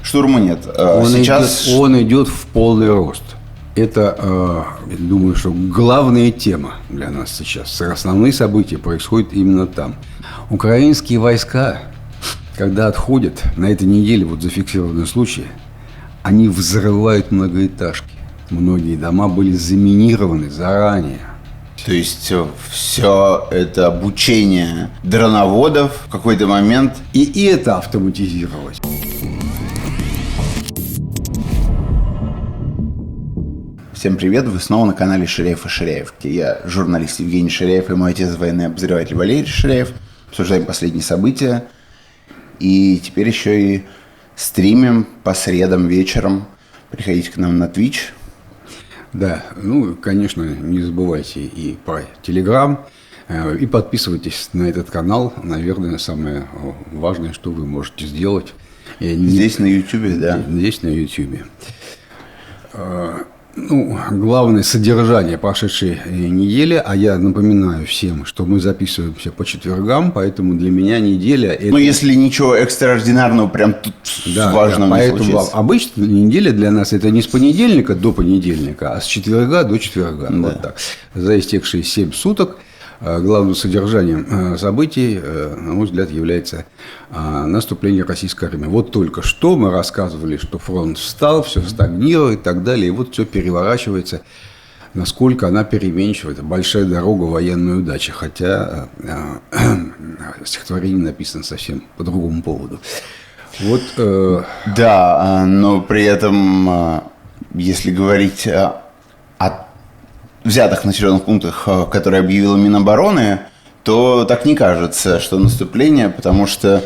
штурма нет. Он идет в полный рост. Это, думаю, что главная тема для нас сейчас. Основные события происходят именно там. Украинские войска, когда отходят, на этой неделе вот зафиксированы случаи, они взрывают многоэтажки. Многие дома были заминированы заранее. То есть все это обучение дроноводов в какой-то момент... И это автоматизировалось. Всем привет, вы снова на канале Ширяев и Ширяев, где я, журналист Евгений Ширяев, и мой отец, военный обозреватель Валерий Ширяев. Обсуждаем последние события. И теперь еще и стримим по средам вечером. Приходите к нам на Twitch. Да, ну, конечно, не забывайте и про Telegram, и подписывайтесь на этот канал. Наверное, самое важное, что вы можете сделать. Здесь на YouTube, да? Здесь на YouTube. Ну, главное содержание прошедшей недели, а я напоминаю всем, что мы записываемся по четвергам, поэтому для меня неделя... Это... Ну, если ничего экстраординарного прям тут важного не случится. Поэтому обычно неделя для нас это не с понедельника до понедельника, а с четверга до четверга. Да. Вот так. За истекшие 7 суток главным содержанием событий, на мой взгляд, является наступление российской армии. Вот только что мы рассказывали, что фронт встал, все стагнирует и так далее, и вот все переворачивается, насколько она переменчива. Это большая дорога военной удачи, хотя стихотворение написано совсем по другому поводу. Вот, да, но при этом, если говорить о взятых населенных пунктах, которые объявила Минобороны, то так не кажется, что наступление, потому что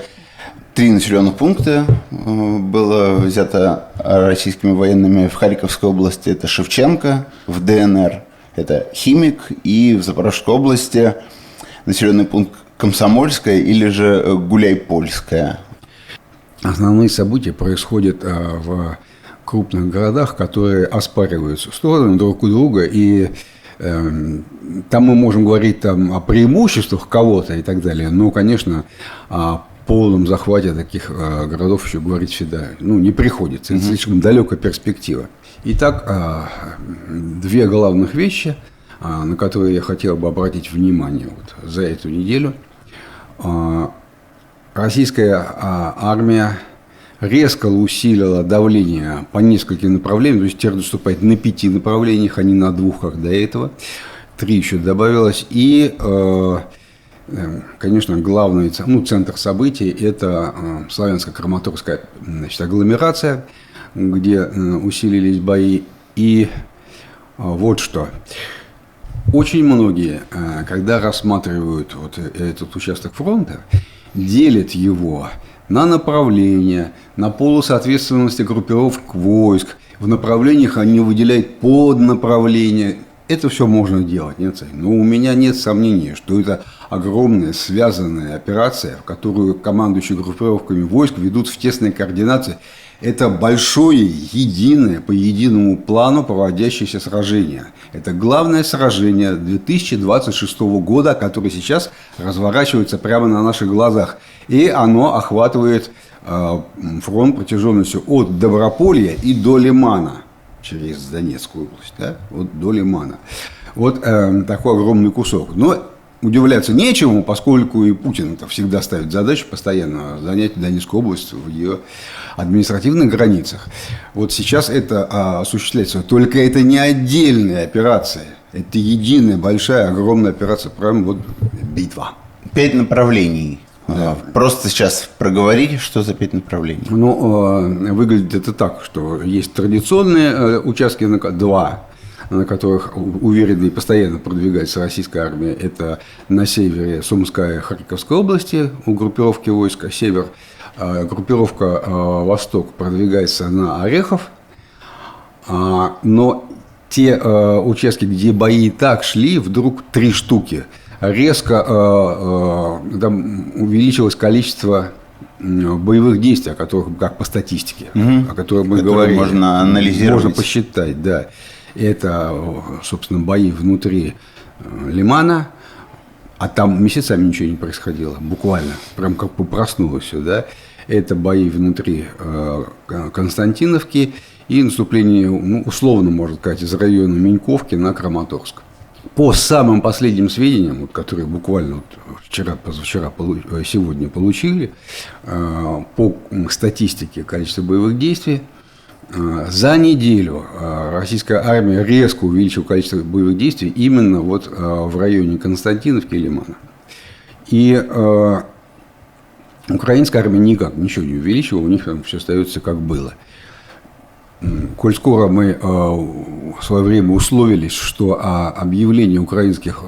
3 населенных пункта было взято российскими военными в Харьковской области. Это Шевченко, в ДНР это Химик, и в Запорожской области населенный пункт Комсомольская или же Гуляйпольская. Основные события происходят в крупных городах, которые оспариваются стороны друг у друга, и там мы можем говорить там, о преимуществах кого-то и так далее, но, конечно, о полном захвате таких городов еще говорить всегда не приходится. Это слишком далекая перспектива. Итак, 2 главных вещи, на которые я хотел бы обратить внимание вот за эту неделю. Российская армия резко усилила давление по нескольким направлениям, то есть теперь наступает на 5 направлениях, а не на 2, как до этого. 3 еще добавилось. И, конечно, главный центр событий – это Славянско-Краматорская агломерация, где усилились бои. И вот что. Очень многие, когда рассматривают вот этот участок фронта, делят его на направления, на полусоответственности группировок войск. В направлениях они выделяют поднаправления. Это все можно делать, нет? Но у меня нет сомнений, что это огромная связанная операция, в которую командующие группировками войск ведут в тесной координации. Это большое, единое, по единому плану проводящееся сражение. Это главное сражение 2026 года, которое сейчас разворачивается прямо на наших глазах. И оно охватывает фронт протяженностью от Доброполья и до Лимана, через Донецкую область, да? Вот до Лимана. Вот такой огромный кусок. Но удивляться нечему, поскольку и Путин всегда ставит задачу постоянно занять Донецкую область в ее административных границах. Вот сейчас это осуществляется. Только это не отдельная операция. Это единая, большая, огромная операция. Прям вот битва. 5 направлений. Да. Просто сейчас проговорите, что за 5 направлений. Выглядит это так, что есть традиционные участки, 2, на которых уверенно и постоянно продвигается российская армия. Это на севере Сумская и Харьковской области у группировки войска «Север». Группировка «Восток» продвигается на Орехов. Но те участки, где бои и так шли, вдруг 3 штуки. Резко там увеличилось количество боевых действий, о которых, как по статистике, о которых мы говорили. Можно анализировать. Можно посчитать, да. Это, собственно, бои внутри Лимана, а там месяцами ничего не происходило, буквально, прям как бы проснулось все, да. Это бои внутри Константиновки и наступление, ну, условно, можно сказать, из района Меньковки на Краматорск. По самым последним сведениям, вот, которые буквально вот вчера, позавчера, сегодня получили, по статистике количества боевых действий, за неделю российская армия резко увеличила количество боевых действий именно вот в районе Константиновки и Лимана. И украинская армия никак ничего не увеличила, у них там все остается как было. Коль скоро мы в свое время условились, что объявление украинских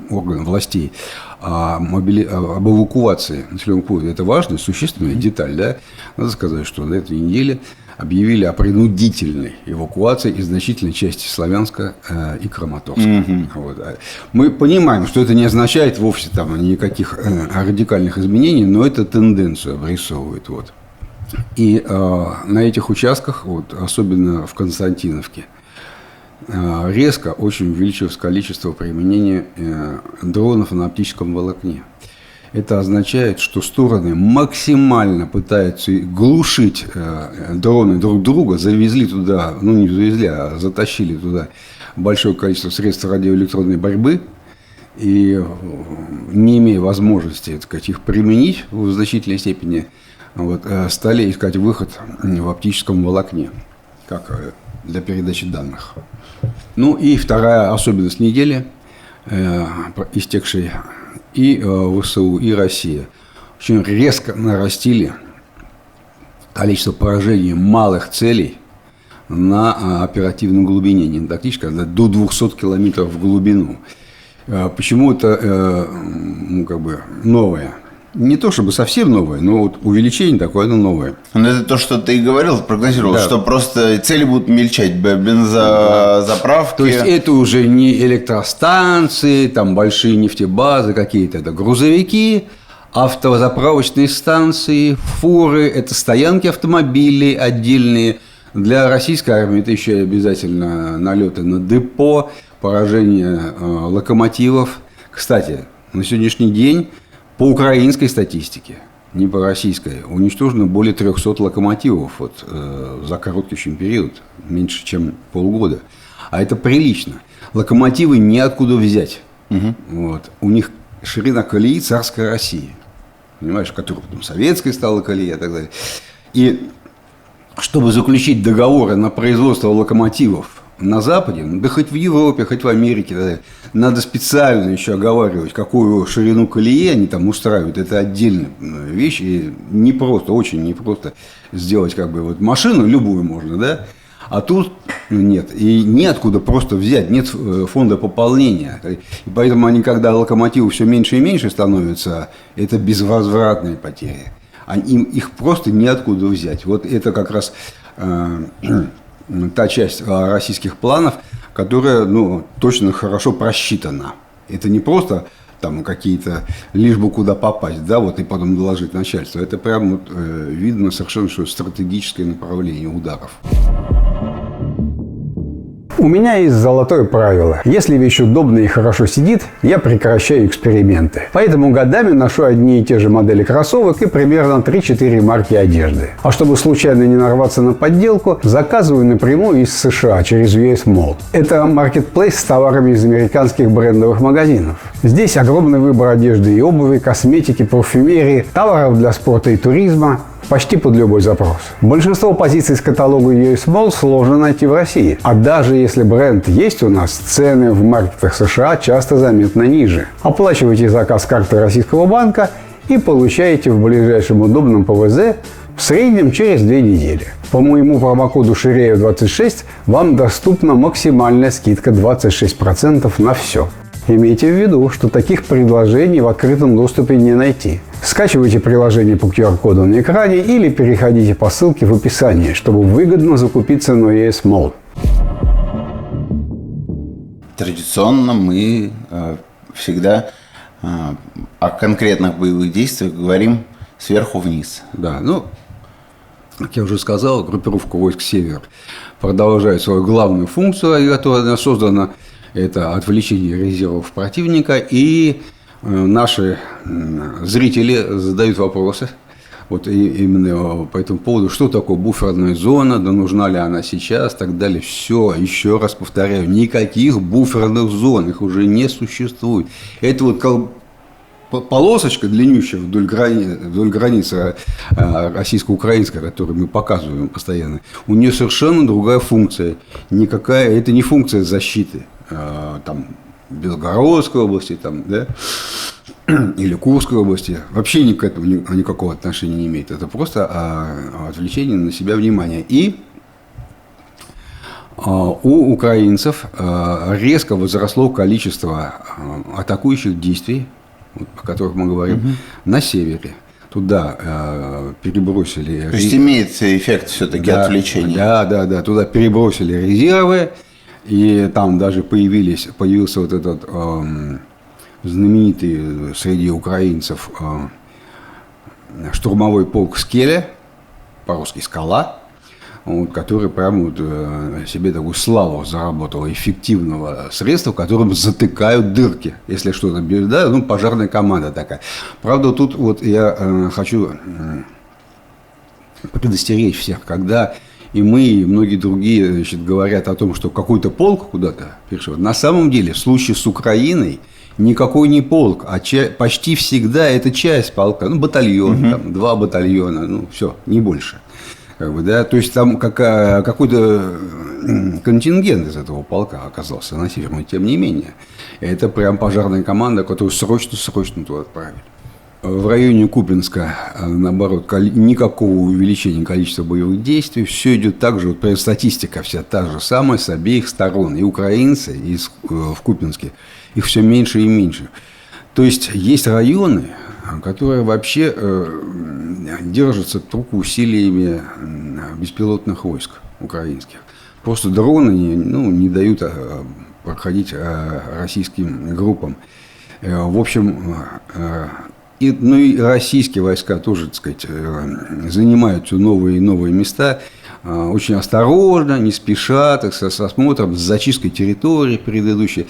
органов властей об эвакуации населенных пунктов – это важная, существенная деталь, да? Надо сказать, что на этой неделе объявили о принудительной эвакуации из значительной части Славянска и Краматорска. Вот. Мы понимаем, что это не означает вовсе там никаких радикальных изменений, но это тенденцию обрисовывает. Вот. И на этих участках, вот, особенно в Константиновке, резко очень увеличилось количество применения дронов на оптическом волокне. Это означает, что стороны максимально пытаются глушить дроны друг друга, завезли туда, ну не завезли, а затащили туда большое количество средств радиоэлектронной борьбы, и не имея возможности, так сказать, их применить в значительной степени, вот, стали искать выход в оптическом волокне, как для передачи данных. Ну и вторая особенность недели, истекшей, и ВСУ, и Россия очень резко нарастили количество поражений малых целей на оперативной глубине, не на тактической, а до 200 километров в глубину. Почему это ну, как бы новое? Не то чтобы совсем новое, но вот увеличение такое, оно новое. Но это то, что ты и говорил, прогнозировал, да. Что просто цели будут мельчать, бензозаправки. То есть это уже не электростанции, там большие нефтебазы какие-то, это грузовики, автозаправочные станции, фуры, это стоянки автомобилей отдельные. Для российской армии это еще и обязательно налеты на депо, поражение локомотивов. Кстати, на сегодняшний день по украинской статистике, не по российской, уничтожено более 300 локомотивов вот, за короткий очень период, меньше, чем полгода. А это прилично. Локомотивы неоткуда взять. Вот. У них ширина колеи царской России, понимаешь, которая потом советской стала колея и так далее. И чтобы заключить договоры на производство локомотивов на Западе, да хоть в Европе, хоть в Америке, надо специально еще оговаривать, какую ширину колеи они там устраивают. Это отдельная вещь, и непросто, очень непросто сделать как бы вот машину, любую можно, да, а тут нет. И неоткуда просто взять, нет фонда пополнения. И поэтому они, когда локомотивы все меньше и меньше становятся, это безвозвратные потери. Их просто неоткуда взять. Вот это как раз та часть российских планов, которая, ну, точно хорошо просчитана. Это не просто там какие-то, лишь бы куда попасть, да, вот и потом доложить начальству. Это прям вот, видно совершенно, что стратегическое направление ударов. У меня есть золотое правило. Если вещь удобна и хорошо сидит, я прекращаю эксперименты. Поэтому годами ношу одни и те же модели кроссовок и примерно 3-4 марки одежды. А чтобы случайно не нарваться на подделку, заказываю напрямую из США через US Mall. Это маркетплейс с товарами из американских брендовых магазинов. Здесь огромный выбор одежды и обуви, косметики, парфюмерии, товаров для спорта и туризма. Почти под любой запрос. Большинство позиций с каталога US Mall сложно найти в России. А даже если бренд есть у нас, цены в маркетах США часто заметно ниже. Оплачивайте заказ карты российского банка и получаете в ближайшем удобном ПВЗ в среднем через 2 недели. По моему промокоду Ширеев26 вам доступна максимальная скидка 26% на все. Имейте в виду, что таких предложений в открытом доступе не найти. Скачивайте приложение по QR-коду на экране или переходите по ссылке в описании, чтобы выгодно закупиться на US Mall. Традиционно мы всегда о конкретных боевых действиях говорим сверху вниз. Да, ну, как я уже сказал, группировка войск «Север» продолжает свою главную функцию, которая она создана. Это отвлечение резервов противника, и наши зрители задают вопросы Вот именно по этому поводу, что такое буферная зона, да нужна ли она сейчас, так далее. Все, еще раз повторяю, никаких буферных зон, их уже не существует. Это вот полосочка длиннющая вдоль границы российско-украинской, которую мы показываем постоянно, у нее совершенно другая функция. Это не функция защиты там, Белгородской области, там, да, или Курской области. Вообще к этому никакого отношения не имеет. Это просто отвлечение на себя внимания. И у украинцев резко возросло количество атакующих действий, о которых мы говорим, на севере. Туда перебросили... То есть имеется эффект все-таки отвлечения. Да. Туда перебросили резервы, и там даже появился вот этот знаменитый среди украинцев штурмовой полк «Скеля», по-русски «Скала», вот, который прямо вот, себе такую славу заработал эффективного средства, которым затыкают дырки, если что-то беда, пожарная команда такая. Правда, тут вот я хочу предостеречь всех, когда и мы, и многие другие, значит, говорят о том, что какой-то полк куда-то перешел. На самом деле, в случае с Украиной никакой не полк, а почти всегда это часть полка, батальон, там, 2 батальона, все, не больше. Да? То есть там какой-то контингент из этого полка оказался на севере, но тем не менее. Это прям пожарная команда, которую срочно туда отправили. В районе Купинска, наоборот, никакого увеличения количества боевых действий. Все идет так же, вот статистика вся та же самая с обеих сторон. И украинцы, и в Купинске, их все меньше и меньше. То есть есть районы, которые вообще держатся только усилиями беспилотных войск украинских. Просто дроны не дают проходить российским группам. В общем, и российские войска тоже, так сказать, занимают все новые и новые места. Очень осторожно, не спеша, так сказать, с осмотром, с зачисткой территории предыдущей.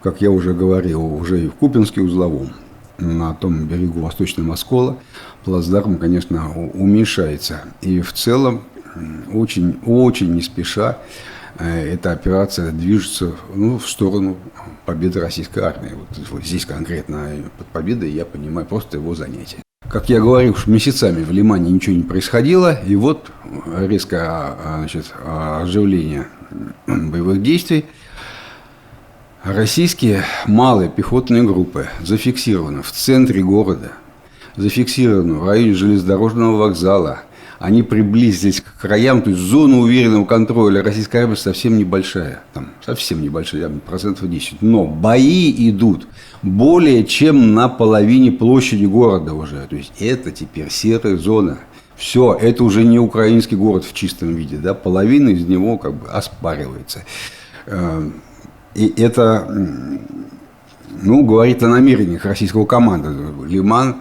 Как я уже говорил, уже и в Купинске узловом, на том берегу Восточного Оскола, плацдарм, конечно, уменьшается. И в целом очень не спеша эта операция движется в сторону победы российской армии. Вот здесь конкретно под победой я понимаю просто его занятие. Как я говорил, месяцами в Лимане ничего не происходило, и вот резкое оживление боевых действий. Российские малые пехотные группы зафиксированы в центре города, зафиксированы в районе железнодорожного вокзала. Они приблизились к краям, то есть зона уверенного контроля российской армии совсем небольшая, совсем небольшая, 10%. Но бои идут более чем на половине площади города уже. То есть это теперь серая зона. Все, это уже не украинский город в чистом виде, да, половина из него оспаривается. И это, говорит о намерениях российского командования. Лиман,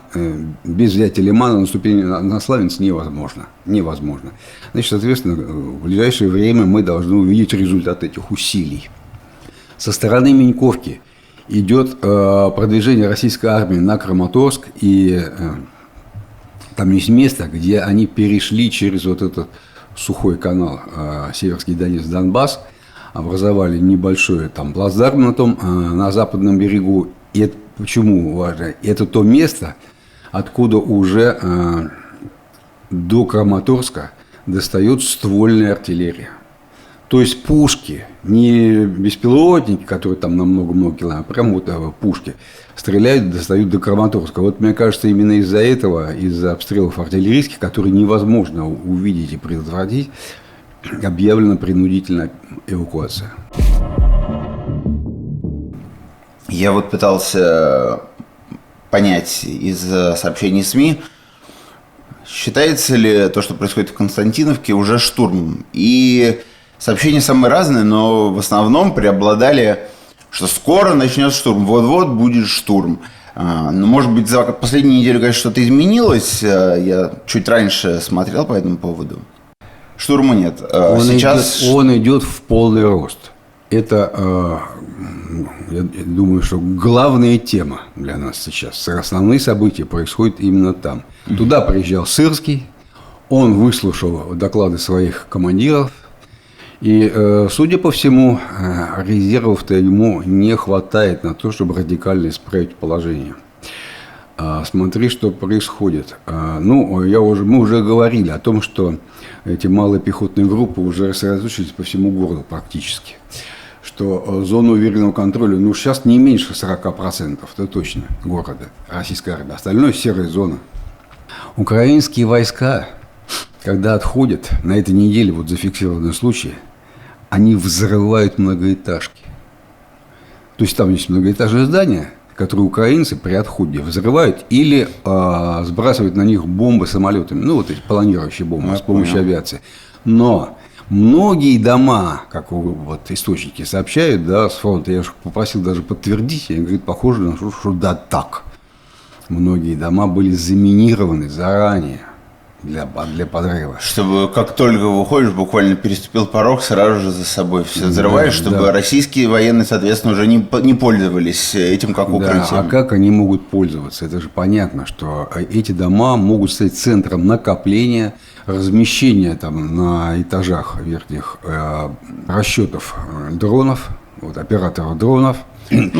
без взятия Лимана наступление на Славянск невозможно. Значит, соответственно, в ближайшее время мы должны увидеть результат этих усилий. Со стороны Миньковки идет продвижение российской армии на Краматорск, и там есть место, где они перешли через вот этот сухой канал Северский Донец-Донбасс, образовали небольшой плацдарм на западном берегу. И это почему важно? Это то место, откуда уже до Краматорска достает ствольная артиллерия. То есть пушки, не беспилотники, которые там на много-много километров, а прям пушки стреляют, достают до Краматорска. Вот мне кажется, именно из-за этого, из-за обстрелов артиллерийских, которые невозможно увидеть и предотвратить, объявлена принудительная эвакуация. Я вот пытался понять из сообщений СМИ, считается ли то, что происходит в Константиновке, уже штурмом. И сообщения самые разные, но в основном преобладали, что скоро начнется штурм, вот-вот будет штурм. Но, может быть, за последнюю неделю, конечно, что-то изменилось. Я чуть раньше смотрел по этому поводу. Штурма нет. Он идет в полный рост. Это, я думаю, что главная тема для нас сейчас. Основные события происходят именно там. Туда приезжал Сырский, он выслушал доклады своих командиров, и, судя по всему, резервов-то ему не хватает на то, чтобы радикально исправить положение. Смотри, что происходит. Мы уже говорили о том, что эти малые пехотные группы уже рассредоточились по всему городу практически. Что зона уверенного контроля, сейчас не меньше 40%, это точно, города, российской армии. Остальное серая зона. Украинские войска, когда отходят, на этой неделе вот зафиксированы случаи, они взрывают многоэтажки. То есть там есть многоэтажные здания, которые украинцы при отходе взрывают или сбрасывают на них бомбы самолетами, эти планирующие бомбы с помощью авиации. Но многие дома, как источники сообщают, с фронта, я же попросил даже подтвердить, они говорят, похоже на то, что да, так. Многие дома были заминированы заранее для подрыва. Чтобы как только выходишь, буквально переступил порог, сразу же за собой все взрываешь, чтобы российские военные, соответственно, уже не пользовались этим как укрытием. А как они могут пользоваться? Это же понятно, что эти дома могут стать центром накопления, размещения там на этажах верхних расчетов дронов, операторов дронов.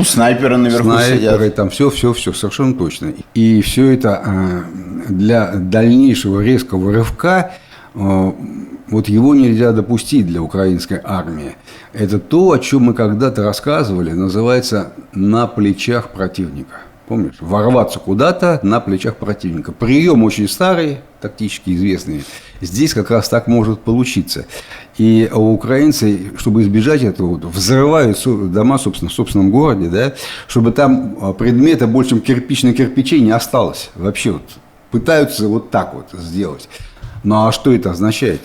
Снайперы наверху сидят. Там все, совершенно точно. И все это для дальнейшего резкого рывка, его нельзя допустить для украинской армии. Это то, о чем мы когда-то рассказывали, называется «на плечах противника». Помнишь? Ворваться куда-то на плечах противника. Прием очень старый, тактически известный. Здесь как раз так может получиться. И украинцы, чтобы избежать этого, взрывают дома, собственно, в собственном городе, чтобы там предмета больше, чем кирпич на кирпиче, не осталось. Вообще пытаются так сделать. Ну а что это означает?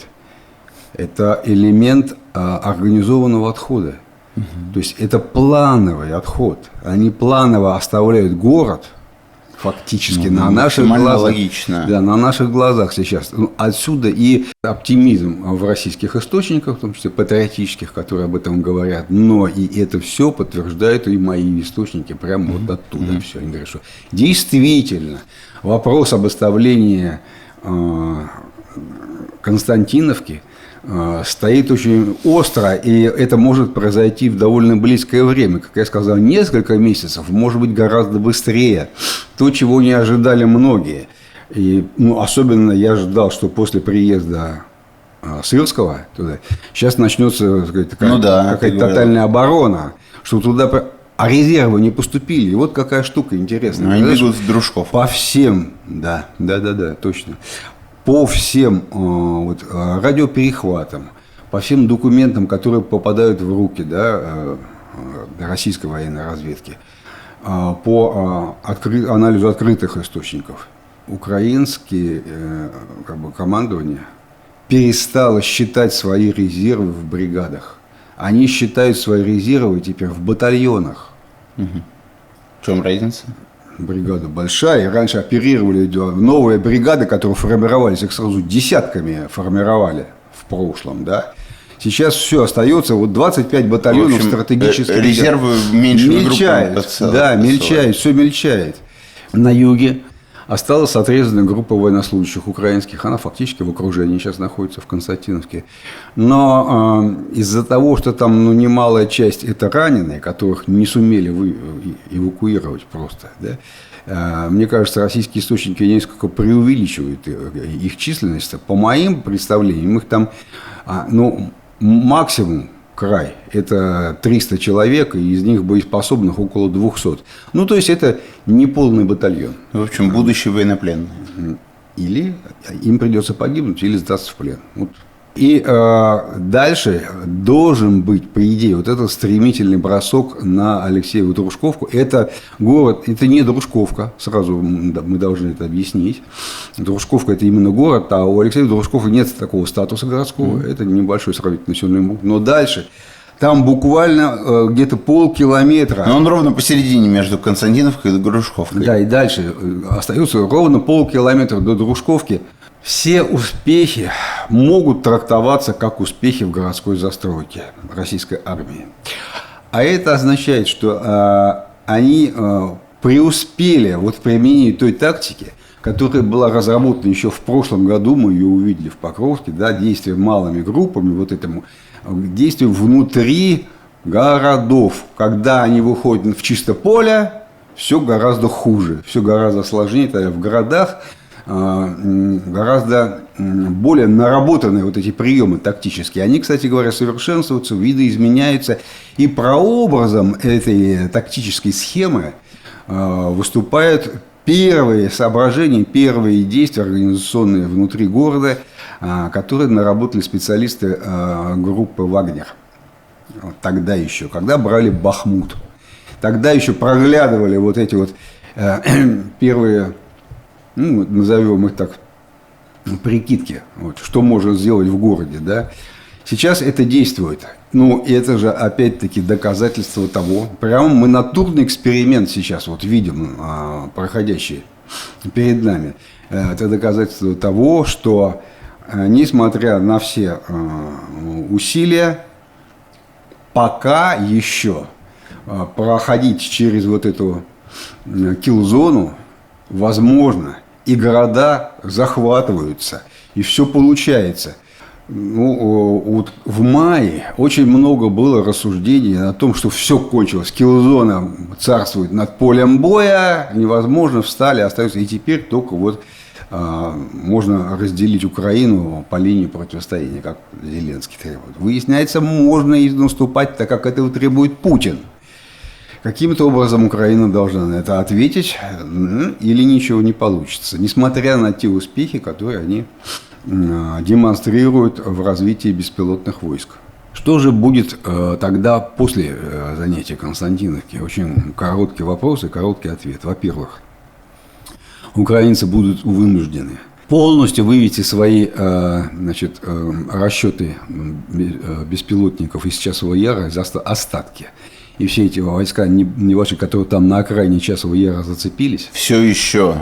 Это элемент организованного отхода. То есть это плановый отход. Они планово оставляют город фактически на наших глазах. Логично. Да, на наших глазах сейчас. Отсюда и оптимизм в российских источниках, в том числе патриотических, которые об этом говорят. Но и это все подтверждают и мои источники прямо оттуда. Все. Они говорят, что действительно вопрос об оставлении Константиновки стоит очень остро, и это может произойти в довольно близкое время. Как я сказал, несколько месяцев, может быть, гораздо быстрее. То, чего не ожидали многие. И, особенно я ожидал, что после приезда Сырского туда, сейчас начнется какая-то тотальная оборона, что туда... А резервы не поступили. И вот какая штука интересная. Они бегут в Дружков. По всем, да, точно. По всем радиоперехватам, по всем документам, которые попадают в руки российской военной разведки, по анализу открытых источников, украинские командование перестало считать свои резервы в бригадах. Они считают свои резервы теперь в батальонах. В чем разница? Бригада большая, и раньше оперировали новые бригады, которые формировались, их сразу десятками формировали в прошлом, Сейчас все остается, 25 батальонов стратегических. Резервы мельчают, мельчает, все мельчает. На юге осталась отрезанная группа военнослужащих украинских, она фактически в окружении сейчас находится в Константиновке. Но из-за того, что там немалая часть это раненые, которых не сумели эвакуировать просто, мне кажется, российские источники несколько преувеличивают их численность. По моим представлениям, их там максимум край – это 300 человек, и из них боеспособных около 200. То есть это не полный батальон. В общем, будущие военнопленные. Или им придется погибнуть, или сдаться в плен. И дальше должен быть, по идее, этот стремительный бросок на Алексееву Дружковку. Это город, это не Дружковка, сразу мы должны это объяснить. Дружковка – это именно город, а у Алексеева Дружковки нет такого статуса городского. Это небольшой сравнительно населенный пункт. Но дальше там буквально где-то полкилометра. Но он ровно посередине между Константиновкой и Дружковкой. Да, и дальше остается ровно полкилометра до Дружковки. Все успехи могут трактоваться как успехи в городской застройке российской армии. А это означает, что они преуспели вот в применении той тактики, которая была разработана еще в прошлом году, мы ее увидели в Покровске, да, действие малыми группами, вот этому действию внутри городов. Когда они выходят в чисто поле, все гораздо хуже, все гораздо сложнее. Тогда в городах гораздо более наработанные вот эти приемы тактические. Они, кстати говоря, совершенствуются, видоизменяются. И прообразом этой тактической схемы выступают первые соображения, первые действия организационные внутри города, которые наработали специалисты группы «Вагнер». Тогда еще, когда брали Бахмут. Тогда еще проглядывали вот эти вот первые, ну, назовем их так, прикидки, вот, что можно сделать в городе. Да? Сейчас это действует. Ну, это же, опять-таки, доказательство того, прямо мы натурный эксперимент сейчас вот видим, проходящий перед нами. Это доказательство того, что, несмотря на все усилия, пока еще проходить через вот эту килл-зону возможно, и города захватываются, и все получается. Ну, вот в мае очень много было рассуждений о том, что все кончилось. Килл-зона царствует над полем боя, невозможно, встали, остаются. И теперь только вот можно разделить Украину по линии противостояния, как Зеленский требует. Выясняется, можно и наступать, так как этого требует Путин. Каким-то образом Украина должна на это ответить, или ничего не получится, несмотря на те успехи, которые они демонстрируют в развитии беспилотных войск. Что же будет тогда после занятия Константиновки? Очень короткий вопрос и короткий ответ. Во-первых, украинцы будут вынуждены полностью вывести свои расчеты беспилотников из Часового Яра, из остатки. И все эти войска небольшие, которые там на окраине Часового Яра зацепились. Все еще,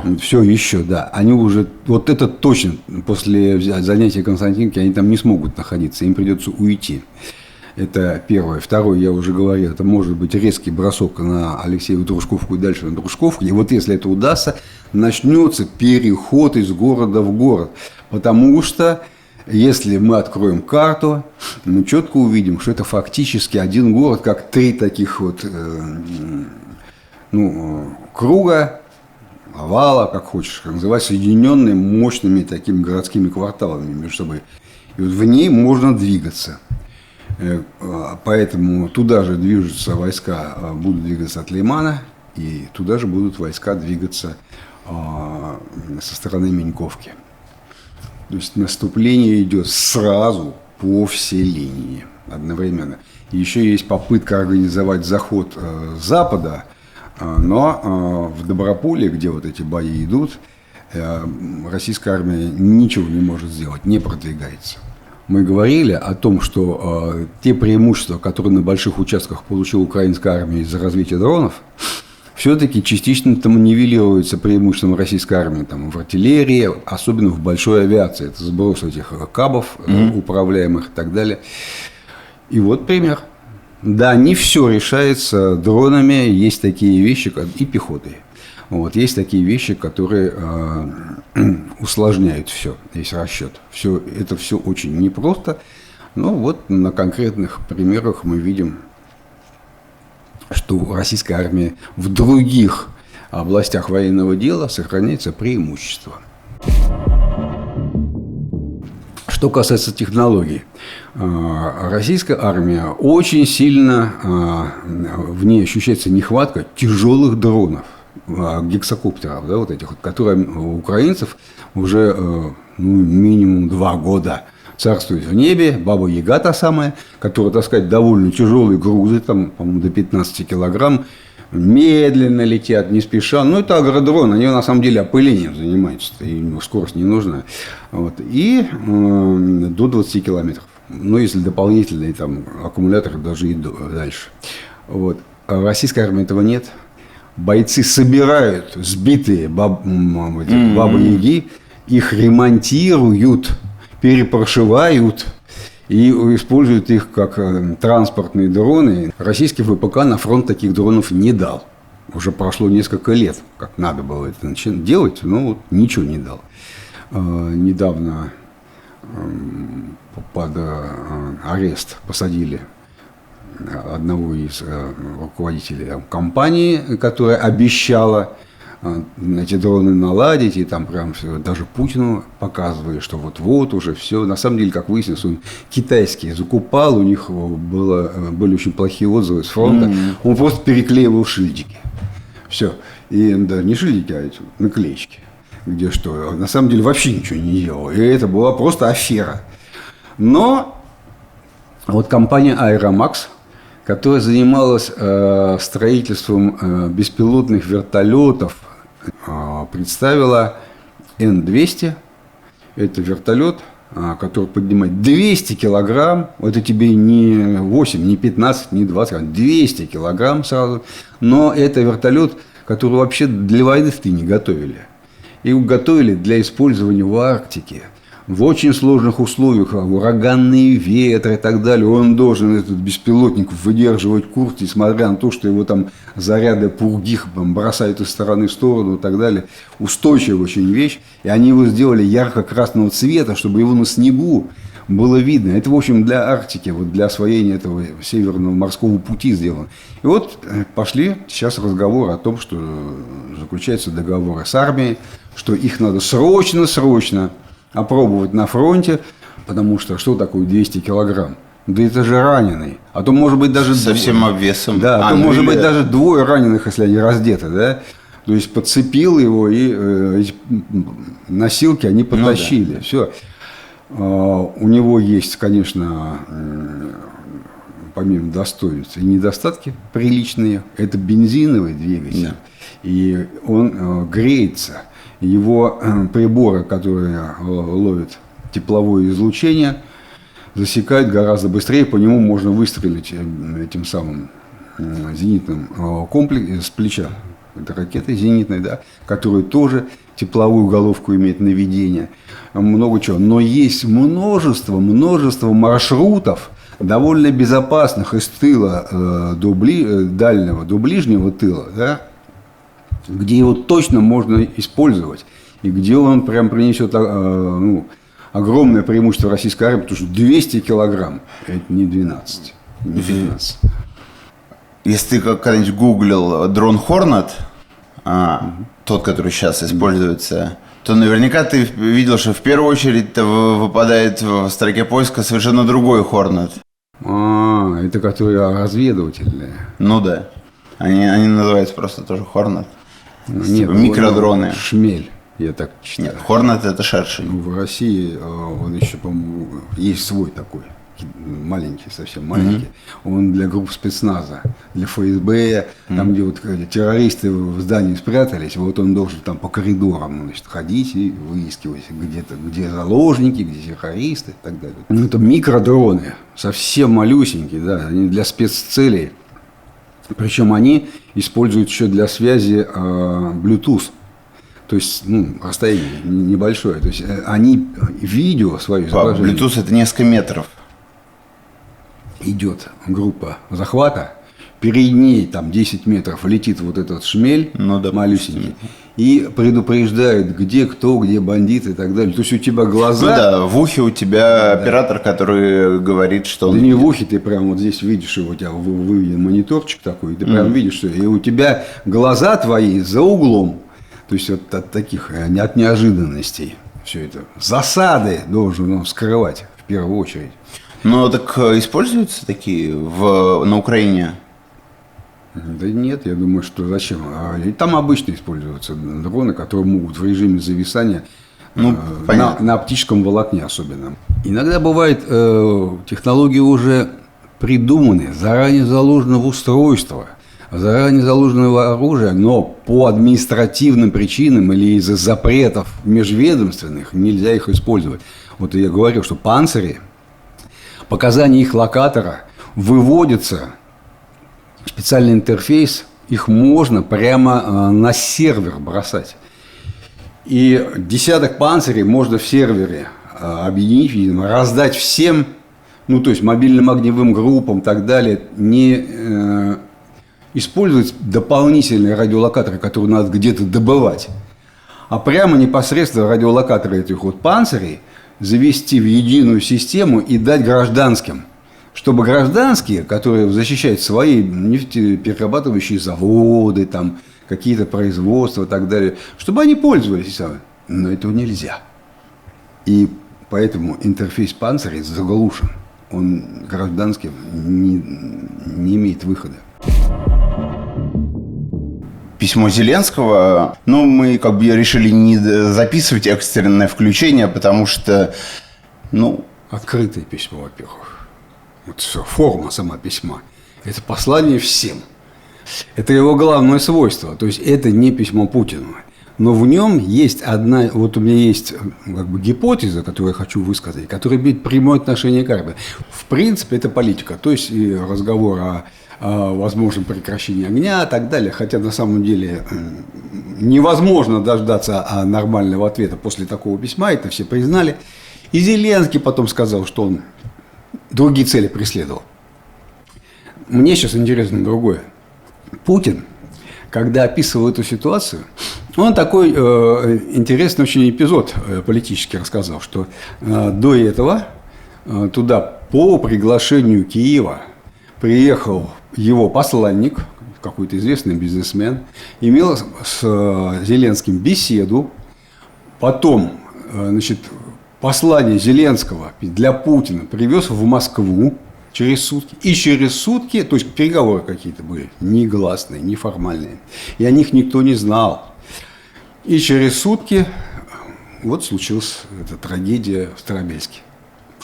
да. Они уже, вот это точно, после занятия Константиновки они там не смогут находиться, им придется уйти. Это первое. Второе, я уже говорил, это может быть резкий бросок на Алексееву Дружковку и дальше на Дружковку. И вот если это удастся, начнется переход из города в город. Потому что если мы откроем карту, мы четко увидим, что это фактически один город, как три таких вот круга, овала, как хочешь называть, соединенные мощными такими городскими кварталами между собой. И вот в ней можно двигаться. Поэтому туда же движутся войска, будут двигаться от Лимана, и туда же будут войска двигаться со стороны Меньковки. То есть наступление идет сразу по всей линии одновременно. Еще есть попытка организовать заход с запада, но в Доброполе, где вот эти бои идут, российская армия ничего не может сделать, не продвигается. Мы говорили о том, что те преимущества, которые на больших участках получила украинская армия из-за развития дронов, все-таки частично там нивелируется преимуществом российской армии там, в артиллерии, особенно в большой авиации. Это сброс этих кабов управляемых и так далее. И вот пример. Да, не все решается дронами, есть такие вещи, и пехотой. Вот, есть такие вещи, которые усложняют все, весь расчет. Это все очень непросто. Но вот на конкретных примерах мы видим, что российская армия в других областях военного дела сохраняется преимущество. Что касается технологий, российская армия очень сильно, в ней ощущается нехватка тяжелых дронов, гексакоптеров, да, вот этих, которые у украинцев уже минимум 2 года царствует в небе, Баба-Яга та самая, которая таскает довольно тяжелые грузы, там, по-моему, до 15 килограмм, медленно летят, не спеша. Ну, это агродрон, они на самом деле опылением занимаются, им скорость не нужна. Вот. И до 20 километров. Ну, если дополнительные там, аккумуляторы, даже и дальше. Вот. А в российской армии этого нет. Бойцы собирают сбитые Бабы-Яги их ремонтируют, перепрошивают и используют их как транспортные дроны. Российский ВПК на фронт таких дронов не дал. Уже прошло несколько лет, как надо было это делать, но вот ничего не дал. Недавно под арест посадили одного из руководителей компании, которая обещала эти дроны наладить, и там прям даже Путину показывали, что вот-вот уже все. На самом деле, как выяснилось, он китайские закупал, у них были очень плохие отзывы с фронта, он просто переклеивал шильдики. Все. И да, не шильдики, а эти наклеечки. Где что, на самом деле вообще ничего не делал. И это была просто афера. Но вот компания Aeromax, которая занималась строительством беспилотных вертолетов, представила Н-200. Это вертолет, который поднимает 200 килограмм. Это тебе не 8, не 15, не 20, а 200 килограмм сразу. Но это вертолет, который вообще для войны-то не готовили. Его готовили для использования в Арктике. В очень сложных условиях, ураганные ветры и так далее. Он должен, этот беспилотник, выдерживать курс, несмотря на то, что его там заряды пурги бросают из стороны в сторону и так далее. Устойчивая очень вещь. И они его сделали ярко-красного цвета, чтобы его на снегу было видно. Это, в общем, для Арктики, вот для освоения этого Северного морского пути сделано. И вот пошли сейчас разговоры о том, что заключаются договоры с армией, что их надо срочно опробовать на фронте, потому что такое 200 килограмм? Да это же раненый. А то, может быть, даже... Со всем обвесом. Да, а то, может быть, даже двое раненых, если они раздеты, да? То есть, подцепил его, и эти носилки они потащили. Все. У него есть, конечно, помимо достоинств и недостатки приличные. Это бензиновый двигатель. Да. И он греется. Его приборы, которые ловят тепловое излучение, засекают гораздо быстрее. По нему можно выстрелить этим самым зенитным комплексом с плеча. Это ракеты зенитные, да, которые тоже тепловую головку имеют наведение. Много чего. Но есть множество маршрутов, довольно безопасных из тыла дальнего до ближнего тыла, да, где его точно можно использовать, и где он прям принесет огромное преимущество российской армии, потому что 200 килограмм – это не 12, не 15. Если ты когда-нибудь гуглил дрон Hornet, тот, который сейчас используется, то наверняка ты видел, что в первую очередь выпадает в строке поиска совершенно другой Hornet. Это которые разведывательные. Ну да. Они называются просто тоже Hornet. Нет, типа микродроны. Шмель, я так считаю. Нет, Hornet это шершень. В России он еще, по-моему, есть свой такой. Маленький, совсем маленький. Он для групп спецназа, для ФСБ, там, где вот террористы в здании спрятались, вот он должен там по коридорам, значит, ходить и выискивать где-то, где заложники, где террористы и так далее. Ну, это микродроны, совсем малюсенькие, да, они для спеццелей. Причем они используют еще для связи Bluetooth. То есть, расстояние небольшое. То есть, они видео свое изображение. Bluetooth это несколько метров. Идет группа захвата, перед ней там 10 метров летит вот этот шмель, малюсенький, и предупреждает, где кто, где бандит и так далее. То есть у тебя глаза... Ну да, в ухе у тебя оператор, который говорит, что он... Да не в ухе, ты прям вот здесь видишь, его, у тебя выведен мониторчик такой, и ты прям видишь, что и у тебя глаза твои за углом. То есть вот от таких, от неожиданностей все это. Засады должен он скрывать в первую очередь. Ну, так используются такие на Украине? Да нет, я думаю, что зачем. Там обычно используются дроны, которые могут в режиме зависания на оптическом волокне особенно. Иногда бывает, технологии уже придуманы, заранее заложено в устройство, заранее заложенного оружия, но по административным причинам или из-за запретов межведомственных нельзя их использовать. Вот я говорил, что панцири, показания их локатора выводятся в специальный интерфейс, их можно прямо на сервер бросать. И десяток панцирей можно в сервере объединить, видимо, раздать всем, ну, то есть мобильным огневым группам и так далее, не использовать дополнительные радиолокаторы, которые надо где-то добывать, а прямо непосредственно радиолокаторы этих вот панцирей завести в единую систему и дать гражданским, чтобы гражданские, которые защищают свои нефтеперерабатывающие заводы, там, какие-то производства и так далее, чтобы они пользовались. Но этого нельзя. И поэтому интерфейс панцирей заглушен. Он гражданским не имеет выхода. Письмо Зеленского, ну, мы как бы решили не записывать экстренное включение, потому что, ну... Открытое письмо, во-первых. Вот все, форма сама письма. Это послание всем. Это его главное свойство. То есть, это не письмо Путину. Но в нем есть одна... Вот у меня есть как бы гипотеза, которую я хочу высказать, которая имеет прямое отношение к армии. В принципе, это политика. То есть, и разговор о возможном прекращении огня и так далее. Хотя, на самом деле, невозможно дождаться нормального ответа после такого письма. Это все признали. И Зеленский потом сказал, что он другие цели преследовал. Мне сейчас интересно другое. Путин, когда описывал эту ситуацию, он такой интересный очень эпизод политически рассказал, что до этого туда по приглашению Киева приехал его посланник, какой-то известный бизнесмен, имел с Зеленским беседу, потом, значит, послание Зеленского для Путина привез в Москву через сутки. И через сутки, то есть переговоры какие-то были, негласные, неформальные. И о них никто не знал. И через сутки вот случилась эта трагедия в Старобельске.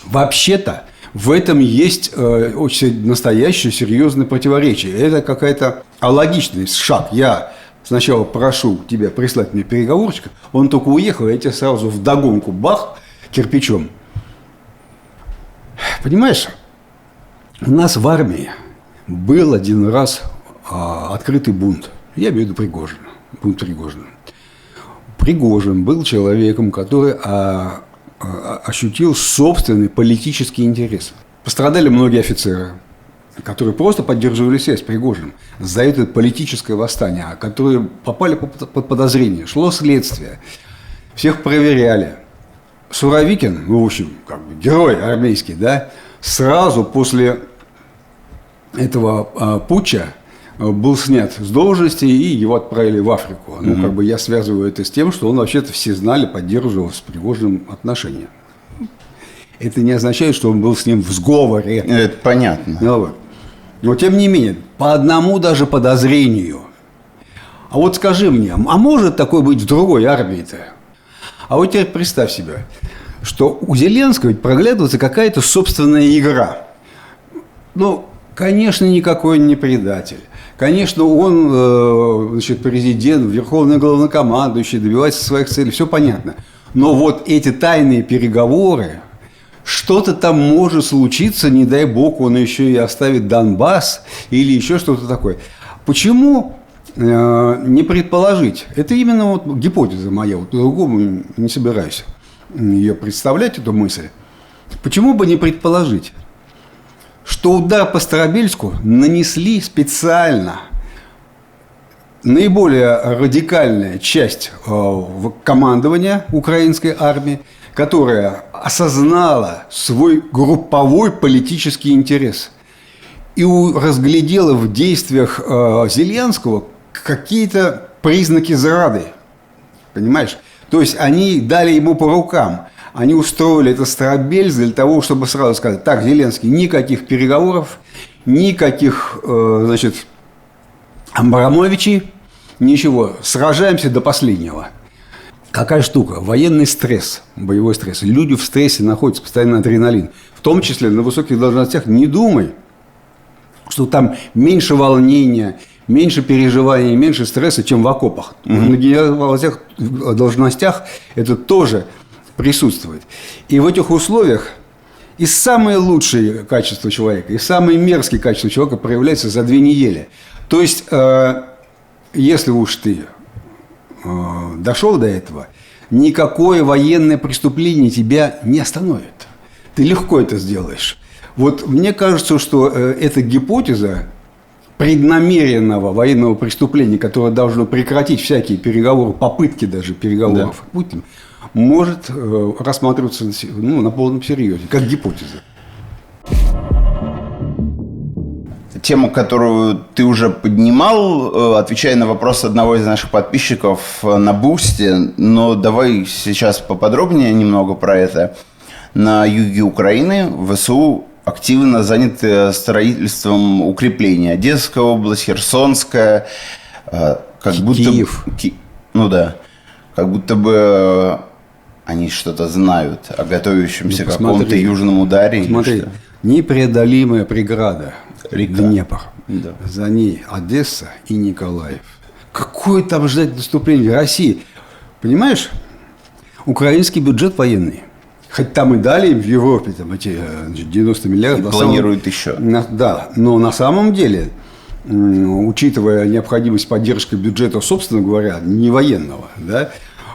Вообще-то в этом есть очень настоящее серьезное противоречие. Это какая-то алогичный шаг. Я сначала прошу тебя прислать мне переговорщика, он только уехал, я тебе сразу вдогонку бах кирпичом. Понимаешь, у нас в армии был один раз открытый бунт. Я имею в виду Пригожина. Бунт Пригожина. Пригожин был человеком, который ощутил собственный политический интерес. Пострадали многие офицеры, которые просто поддерживали связь с Пригожиным за это политическое восстание, которые попали под подозрение. Шло следствие. Всех проверяли. Суровикин, ну, в общем, как бы герой армейский, да, сразу после этого путча был снят с должности, и его отправили в Африку. Ну, как бы я связываю это с тем, что он вообще-то, все знали, поддерживал с Пригожиным отношения. Это не означает, что он был с ним в сговоре. Это понятно. Но, тем не менее, по одному даже подозрению. А вот скажи мне, а может такое быть в другой армии-то? А вот теперь представь себе, что у Зеленского ведь проглядывается какая-то собственная игра. Ну, конечно, никакой он не предатель. Конечно, он, значит, президент, верховный главнокомандующий, добивается своих целей, все понятно. Но вот эти тайные переговоры, что-то там может случиться, не дай бог, он еще и оставит Донбасс или еще что-то такое. Почему не предположить? Это именно вот гипотеза моя, вот по-другому не собираюсь ее представлять, эту мысль. Почему бы не предположить, что удар по Старобельску нанесли специально наиболее радикальная часть командования украинской армии, которая осознала свой групповой политический интерес и разглядела в действиях Зеленского какие-то признаки зрады. Понимаешь? То есть они дали ему по рукам. Они устроили это Старобельск для того, чтобы сразу сказать: так, Зеленский, никаких переговоров, никаких, значит, Абрамовичей, ничего, сражаемся до последнего. Какая штука? Военный стресс, боевой стресс. Люди в стрессе находятся, постоянно адреналин. В том числе на высоких должностях. Не думай, что там меньше волнения, меньше переживаний, меньше стресса, чем в окопах. На генеральных должностях это тоже присутствует. И в этих условиях и самые лучшие качества человека, и самые мерзкие качества человека проявляются за 2 недели. То есть, если уж ты дошел до этого, никакое военное преступление тебя не остановит. Ты легко это сделаешь. Вот мне кажется, что эта гипотеза преднамеренного военного преступления, которое должно прекратить всякие переговоры, попытки даже переговоров с Путиным, может рассматриваться на полном серьезе, как гипотеза. Тему, которую ты уже поднимал, отвечая на вопрос одного из наших подписчиков на Бусти, но давай сейчас поподробнее немного про это. На юге Украины ВСУ активно заняты строительством укреплений. Одесская область, Херсонская, как будто Киев. Ну да, как будто бы они что-то знают о готовящемся каком-то южном ударе. Смотри, непреодолимая преграда. Река. Днепр. Да. За ней Одесса и Николаев. Какое там ждать наступление России? Понимаешь, украинский бюджет военный. Хоть там и дали им в Европе там, эти 90 миллиардов. Планируют еще. Да, но на самом деле, учитывая необходимость поддержки бюджета, собственно говоря, не военного, да,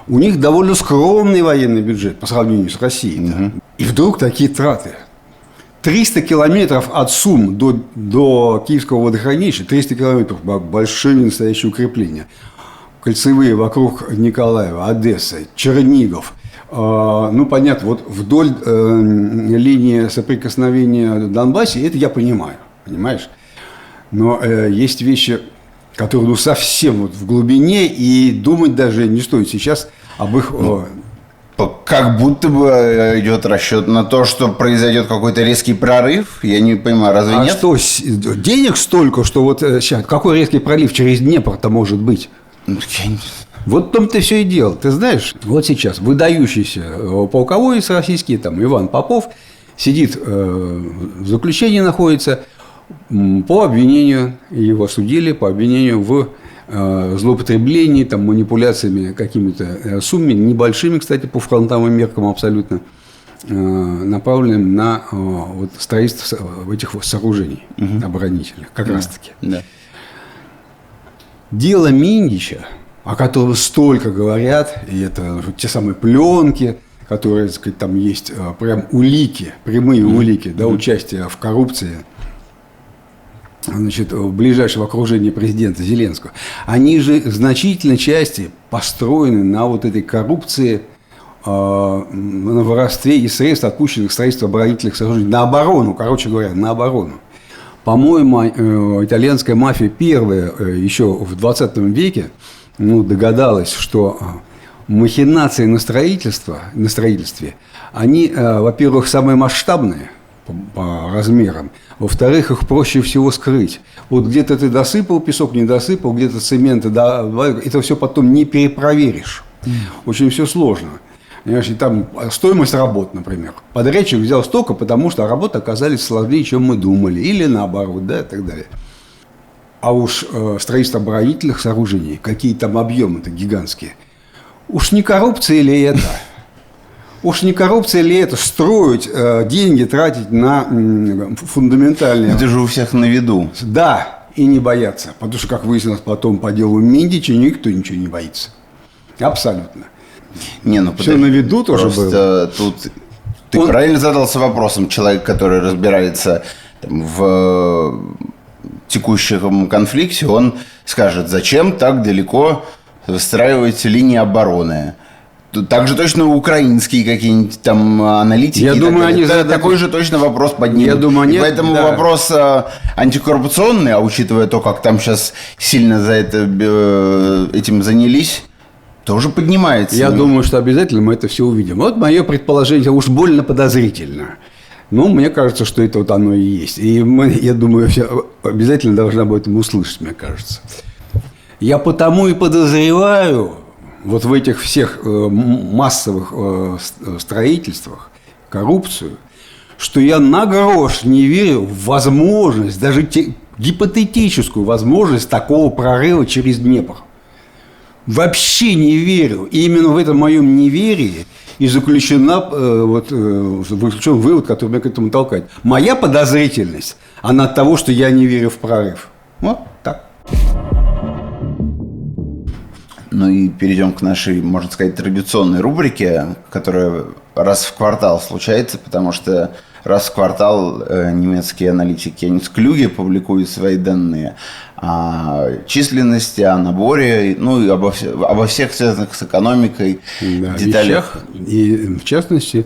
у них довольно скромный военный бюджет по сравнению с Россией. Да. И вдруг такие траты. 300 километров от Сум до Киевского водохранилища, 300 километров большие настоящие укрепления. Кольцевые вокруг Николаева, Одессы, Чернигов. Ну, понятно, вот вдоль линии соприкосновения в Донбассе, это я понимаю, понимаешь? Но есть вещи, которые совсем вот в глубине, и думать даже не стоит сейчас об их... Как будто бы идет расчет на то, что произойдет какой-то резкий прорыв. Я не понимаю, разве нет? А что, денег столько, что вот сейчас, какой резкий пролив через Днепр-то может быть? Вот в том-то все и дело. Ты знаешь, вот сейчас выдающийся полководец российский, там, Иван Попов, сидит в заключении, находится по обвинению, его судили по обвинению в злоупотреблении, там, манипуляциями какими-то суммами, небольшими, кстати, по фронтовым меркам абсолютно, направленным на вот, строительство этих сооружений оборонительных, как раз-таки. Да. Дело Миндича, о котором столько говорят, и это те самые пленки, которые, так сказать, там есть прям улики, прямые улики, да, участия в коррупции, значит, в ближайшем окружении президента Зеленского, они же в значительной части построены на вот этой коррупции, на воровстве и средств, отпущенных в строительство оборонительных сооружений, на оборону, короче говоря, на оборону. По-моему, итальянская мафия первая еще в 20 веке догадалась, что махинации на строительстве, они, во-первых, самые масштабные по размерам, во-вторых, их проще всего скрыть. Вот где-то ты досыпал песок, не досыпал, где-то цемент, это все потом не перепроверишь. Очень все сложно. Понимаешь, и там стоимость работ, например. Подрядчик взял столько, потому что работы оказались сложнее, чем мы думали. Или наоборот, да, и так далее. А уж строительство оборонительных сооружений, какие там объемы-то гигантские. Уж не коррупция ли это? Уж не коррупция ли это строить, деньги тратить на фундаментальные... Это же у всех на виду. Да, и не бояться. Потому что, как выяснилось потом по делу Миндича, никто ничего не боится. Абсолютно. Не, ну все на виду тоже было. Тут ты правильно задался вопросом. Человек, который разбирается там, в текущем конфликте, он скажет, зачем так далеко выстраивать линии обороны. Так же точно украинские какие-нибудь там аналитики. Я думаю, они такой же точно вопрос поднимут. Я думаю, нет, поэтому да. вопрос антикоррупционный, а учитывая то, как там сейчас сильно за этим занялись, тоже поднимается. Я думаю, что обязательно мы это все увидим. Вот мое предположение уж больно подозрительно. Но мне кажется, что это вот оно и есть. И я думаю, все обязательно должны об этом услышать, мне кажется. Я потому и подозреваю вот в этих всех массовых строительствах коррупцию, что я на грош не верю в возможность, даже гипотетическую возможность такого прорыва через Днепр. Вообще не верю. И именно в этом моем неверии и заключен вывод, который меня к этому толкает. Моя подозрительность, она от того, что я не верю в прорыв. Вот так. Ну и перейдем к нашей, можно сказать, традиционной рубрике, которая раз в квартал случается, потому что раз в квартал немецкие аналитики Янис Клюге публикуют свои данные о численности, о наборе, ну и обо всех связанных с экономикой деталях. И в частности,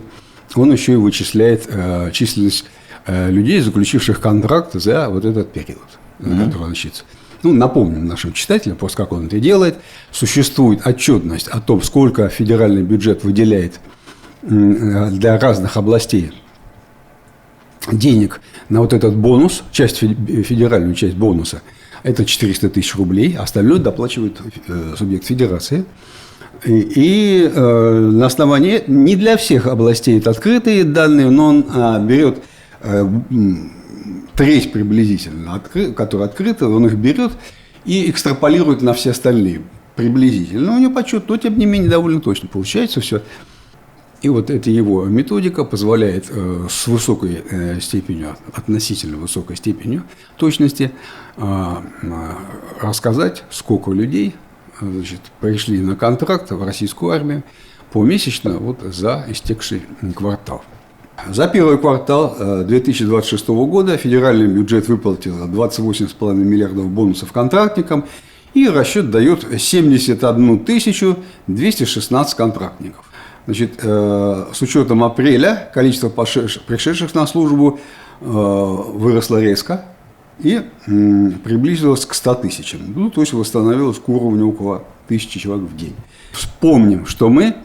он еще и вычисляет численность людей, заключивших контракт за вот этот период, который он считается. Ну, напомним нашим читателям, после как он это делает, существует отчетность о том, сколько федеральный бюджет выделяет для разных областей денег на вот этот бонус, федеральную часть бонуса, это 400 тысяч рублей, остальное доплачивает субъект федерации. И на основании, не для всех областей это открытые данные, но он берет треть приблизительно, которые открыты, он их берет и экстраполирует на все остальные приблизительно. У него подсчет, но тем не менее довольно точно получается все. И вот эта его методика позволяет с высокой степенью, относительно высокой степенью точности рассказать, сколько людей, значит, пришли на контракт в российскую армию помесячно вот за истекший квартал. За первый квартал 2026 года федеральный бюджет выплатил 28,5 миллиардов бонусов контрактникам, и расчет дает 71 216 контрактников. Значит, с учетом апреля количество пришедших на службу выросло резко и приблизилось к 100 тысячам. Ну, то есть восстановилось к уровню около 1000 человек в день. Вспомним, что мы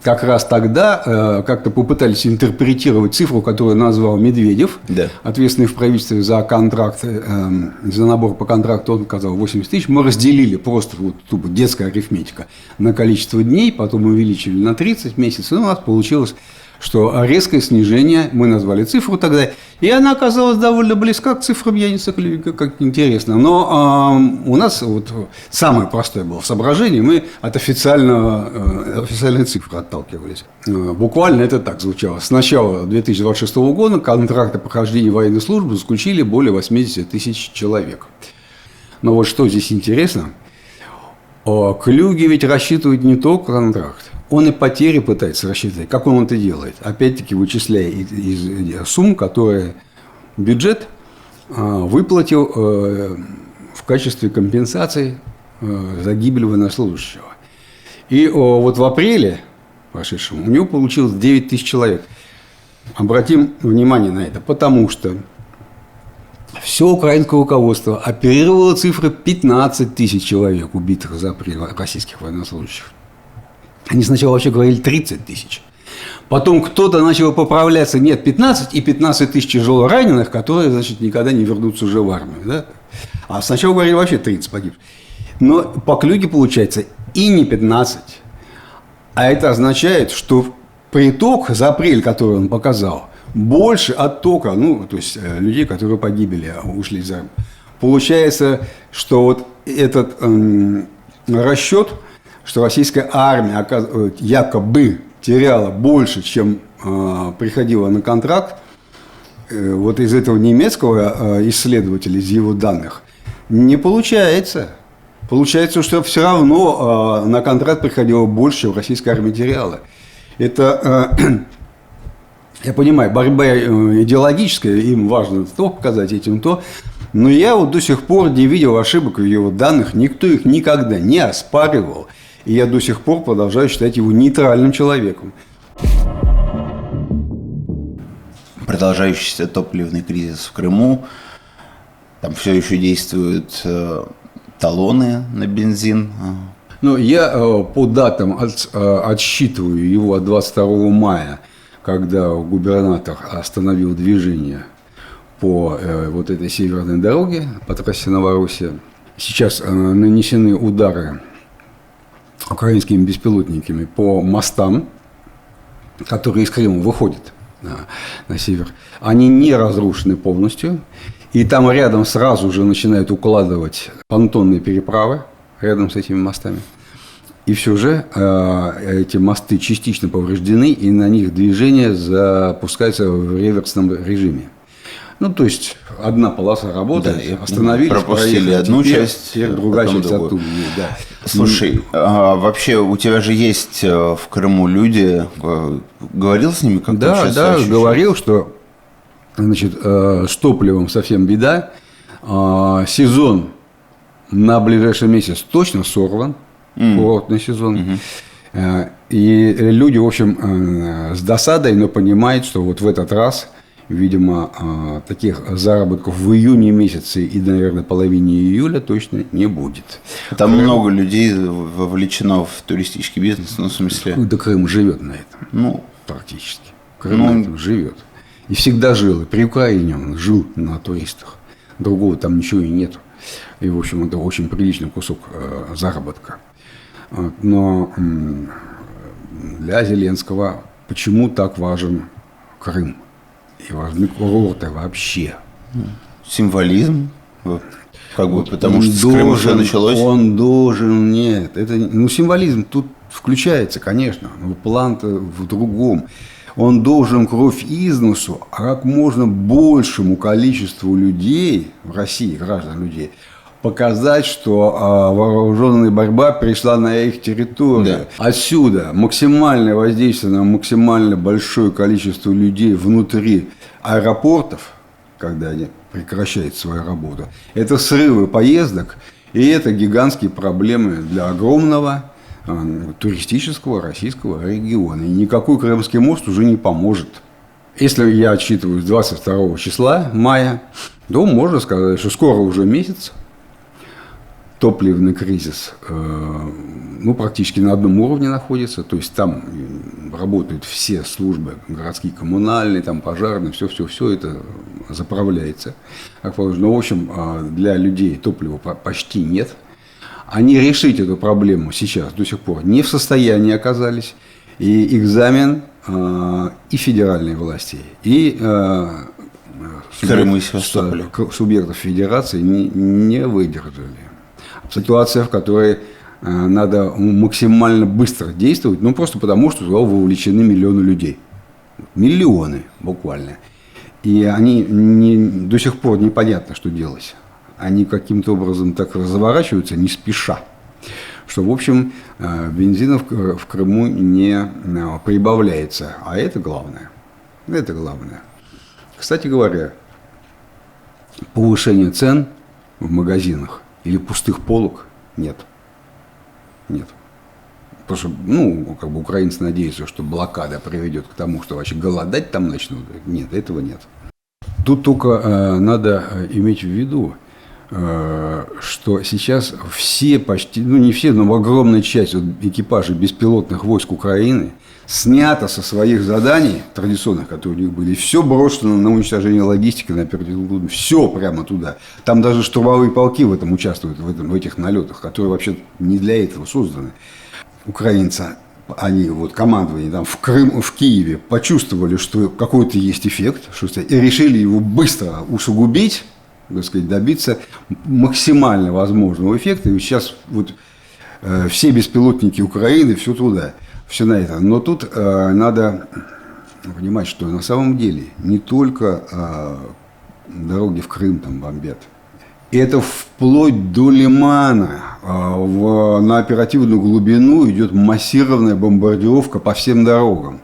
как раз тогда как-то попытались интерпретировать цифру, которую назвал Медведев, ответственный в правительстве за контракт, за набор по контракту, он сказал 80 тысяч. Мы разделили просто вот тупо детская арифметика на количество дней, потом увеличили на 30 месяцев, и у нас получилось, что резкое снижение, мы назвали цифру тогда, и она оказалась довольно близка к цифрам Яниса Клюге, как интересно. Но у нас вот самое простое было в соображении, мы от официальной цифры отталкивались. Буквально это так звучало. С начала 2026 года контракты прохождения военной службы заключили более 80 тысяч человек. Но вот что здесь интересно, Клюге ведь рассчитывает не только контракт, он и потери пытается рассчитать. Как он это делает? Опять-таки вычисляя из сумм, которые бюджет выплатил в качестве компенсации за гибель военнослужащего. И вот в апреле прошедшем у него получилось 9 тысяч человек. Обратим внимание на это, потому что все украинское руководство оперировало цифры 15 тысяч человек, убитых за апрель российских военнослужащих. Они сначала вообще говорили 30 тысяч. Потом кто-то начал поправляться. Нет, 15 и 15 тысяч тяжело раненых, которые, значит, никогда не вернутся уже в армию. Да? А сначала говорили вообще 30 погибших. Но по Клюге получается и не 15. А это означает, что приток за апрель, который он показал, больше оттока, ну, то есть людей, которые погибли, ушли из армии. Получается, что вот этот расчет, что российская армия якобы теряла больше, чем приходила на контракт, вот из этого немецкого исследователя, из его данных, не получается. Получается, что все равно на контракт приходило больше, чем российская армия теряла. Это, я понимаю, борьба идеологическая, им важно то показать, этим то. Но я вот до сих пор не видел ошибок в его данных, никто их никогда не оспаривал. И я до сих пор продолжаю считать его нейтральным человеком. Продолжающийся топливный кризис в Крыму. Там все еще действуют талоны на бензин. Ну, я по датам отсчитываю его от 22 мая, когда губернатор остановил движение по вот этой северной дороге, по трассе Новороссия. Сейчас нанесены удары украинскими беспилотниками по мостам, которые из Крыма выходят на север. Они не разрушены полностью. И там рядом сразу же начинают укладывать понтонные переправы рядом с этими мостами. И все же эти мосты частично повреждены, и на них движение запускается в реверсном режиме. Ну, то есть, одна полоса работает, Да, остановились, пропустили проехали, одну теперь часть, другая потом часть другую. оттуда. Да. Слушай, а вообще у тебя же есть в Крыму люди, говорил с ними, как Да, вообще да, ощущаешь? говорил, что, значит, с топливом совсем беда. Сезон на ближайший месяц точно сорван, курортный сезон. И люди, в общем, с досадой, но понимают, что вот в этот раз, видимо, таких заработков в июне месяце и, наверное, половине июля точно не будет. Там много людей вовлечено в туристический бизнес, ну, в смысле... Да Крым живет на этом, Ну, практически. Крым на этом живет. И всегда жил. И при Украине он жил на туристах. Другого там ничего и нету. И, в общем, это очень приличный кусок заработка. Но для Зеленского почему так важен Крым? И важны курорты вообще. символизм, как бы, потому что с Крыма все началось. Он должен, нет. Это, ну, символизм тут включается, конечно, но план-то в другом. Он должен кровь из носу, а как можно большему количеству людей в России, граждан людей, показать, что вооруженная борьба пришла на их территорию. Да. Отсюда максимальное воздействие на максимально большое количество людей внутри аэропортов, когда они прекращают свою работу, это срывы поездок, и это гигантские проблемы для огромного туристического российского региона. И никакой Крымский мост уже не поможет. Если я отсчитываю с 22 числа мая, то можно сказать, что скоро уже месяц. Топливный кризис, ну, практически на одном уровне находится. То есть там работают все службы городские, коммунальные, там пожарные, все это заправляется, как положено. Но, в общем, для людей топлива почти нет. Они решить эту проблему сейчас до сих пор не в состоянии оказались. И экзамен и федеральной власти, и субъектов федерации не выдержали. Ситуация, в которой надо максимально быстро действовать, ну, просто потому, что туда вовлечены миллионы людей. Миллионы буквально. И они до сих пор непонятно, что делать. Они каким-то образом так разворачиваются не спеша, что, в общем, бензина в Крыму не прибавляется. А это главное. Это главное. Кстати говоря, повышение цен в магазинах или пустых полок нет. Нет. Потому что, ну, как бы украинцы надеются, что блокада приведет к тому, что вообще голодать там начнут. Нет, этого нет. Тут только надо иметь в виду, что сейчас все почти, ну не все, но огромная часть вот экипажей беспилотных войск Украины снято со своих заданий традиционных, которые у них были, все брошено на уничтожение логистики, на оперативную, все прямо туда. Там даже штурмовые полки в этом участвуют, в этих налетах, которые вообще не для этого созданы. Украинцы, они вот командование там в Крым, в Киеве почувствовали, что какой-то есть эффект, и решили его быстро усугубить, так сказать, добиться максимально возможного эффекта. И сейчас вот все беспилотники Украины, все туда. Все на это. Но тут надо понимать, что на самом деле не только дороги в Крым там бомбят. Это вплоть до Лимана. На оперативную глубину идет массированная бомбардировка по всем дорогам.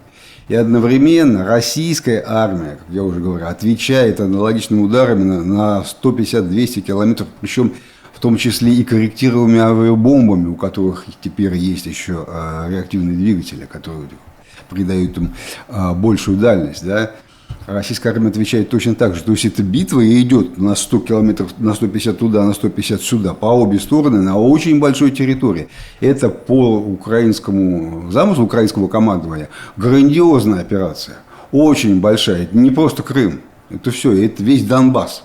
И одновременно российская армия, как я уже говорю, отвечает аналогичными ударами на 150-200 километров, причем в том числе и корректируемыми авиабомбами, у которых теперь есть еще реактивные двигатели, которые придают им большую дальность. Да? Российская армия отвечает точно так же. То есть эта битва и идет на 100 километров, на 150 туда, на 150 сюда, по обе стороны, на очень большой территории. Это по украинскому замыслу, украинского командования, грандиозная операция. Очень большая. Это не просто Крым. Это все, это весь Донбасс.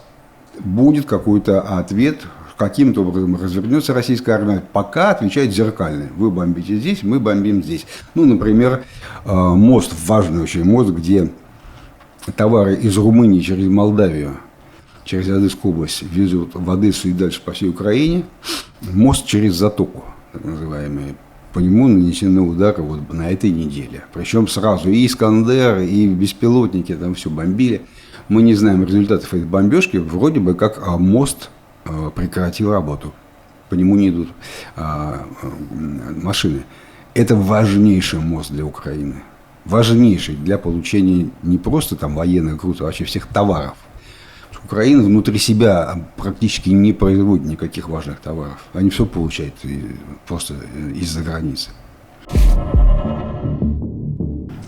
Будет какой-то ответ, каким-то образом развернется российская армия, пока отвечает зеркально. Вы бомбите здесь, мы бомбим здесь. Ну, например, мост, важный очень мост, где товары из Румынии через Молдавию, через Одесскую область везут в Одессу и дальше по всей Украине. Мост через затоку, так называемый. По нему нанесены удары вот на этой неделе. Причем сразу и «Искандер», и беспилотники там все бомбили. Мы не знаем результатов этой бомбежки. Вроде бы как мост прекратил работу. По нему не идут машины. Это важнейший мост для Украины. Важнейший для получения не просто там военных грузов, а вообще всех товаров. Украина внутри себя практически не производит никаких важных товаров. Они все получают просто из-за границы.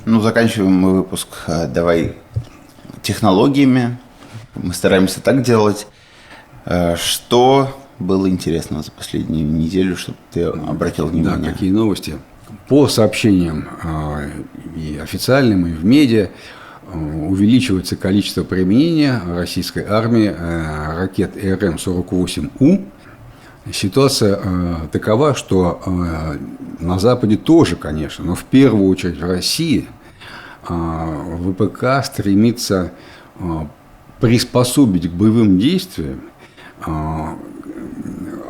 Ну, заканчиваем мы выпуск давай технологиями. Мы стараемся так делать. Что было интересного за последнюю неделю, чтобы ты обратил внимание? Да, какие новости? По сообщениям и официальным, и в медиа, увеличивается количество применения российской армии ракет РМ-48У. Ситуация такова, что на Западе тоже, конечно, но в первую очередь в России ВПК стремится приспособить к боевым действиям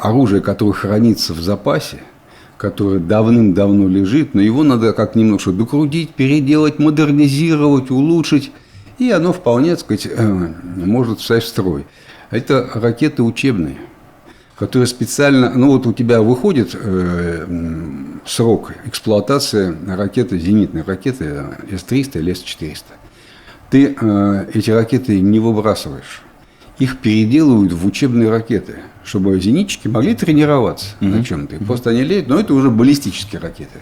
оружие, которое хранится в запасе, которое давным-давно лежит, но его надо как немножко докрутить, переделать, модернизировать, улучшить, и оно вполне, так сказать, может встать в строй. Это ракеты учебные, которые специально, ну вот у тебя выходит срок эксплуатации ракеты, зенитной ракеты С-300 или С-400. Ты эти ракеты не выбрасываешь. Их переделывают в учебные ракеты, чтобы зенитчики могли тренироваться на чем-то. Просто они летят, но это уже баллистические ракеты.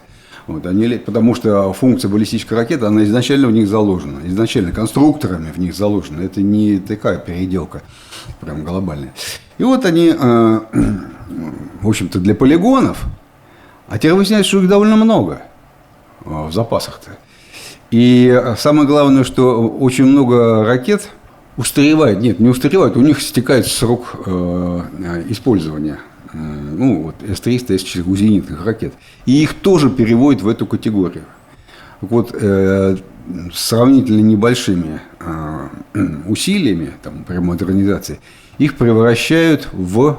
Вот, они летят, потому что функция баллистической ракеты, она изначально в них заложена. Изначально конструкторами в них заложена. Это не такая переделка прям глобальная. И вот они, в общем-то, для полигонов, а теперь выясняется, что их довольно много в запасах-то. И самое главное, что очень много ракет устаревает. Нет, не устаревает, у них стекает срок использования. Ну, вот С-300, С-400 у зенитных ракет. И их тоже переводят в эту категорию. Так вот, с сравнительно небольшими усилиями там, при модернизации их превращают в